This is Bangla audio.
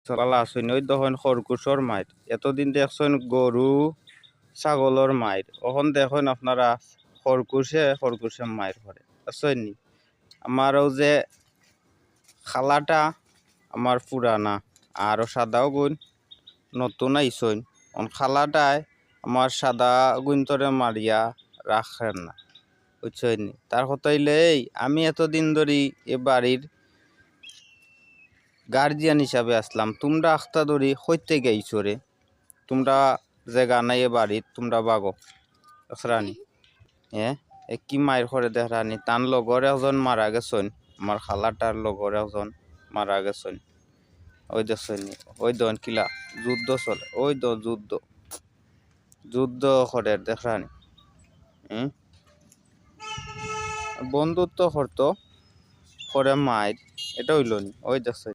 চলালা আসুন ওই তখন খরকুশর মায়ের এতদিন দেখছেন গরু ছাগলের মায়ের এখন দেখুন আপনারা খরকুশে মায়ের করে আসেন নি আমারও যে খালাটা আমার পুরানা আর সাদাও গুণ নতুন আইসইন খালাটায় আমার সাদা গুণতরে মারিয়া রাখেন না বুঝছেন নি তার কথা হইলে আমি এতদিন ধরে এ বাড়ির গার্জিয়ান হিসাবে আসলাম তোমরা আখতা ধরি হইতে গেইছো রে তোমরা জায়গা নাই এ বাড়ির তোমরা বাগো রানি হ্যাঁ এ কি মায়ের ঘরে দেখ রানি তার লগর একজন মারা গেছেন আমার খালাটার লগর একজন মারা গেছেন ওই দেখছেন ওই দন কিলা যুদ্ধ চলে ওই দ যুদ্ধ করে দেখ রানি বন্ধুত্ব করতো করে মায়ের এটা হইল নি ওই দেখছেন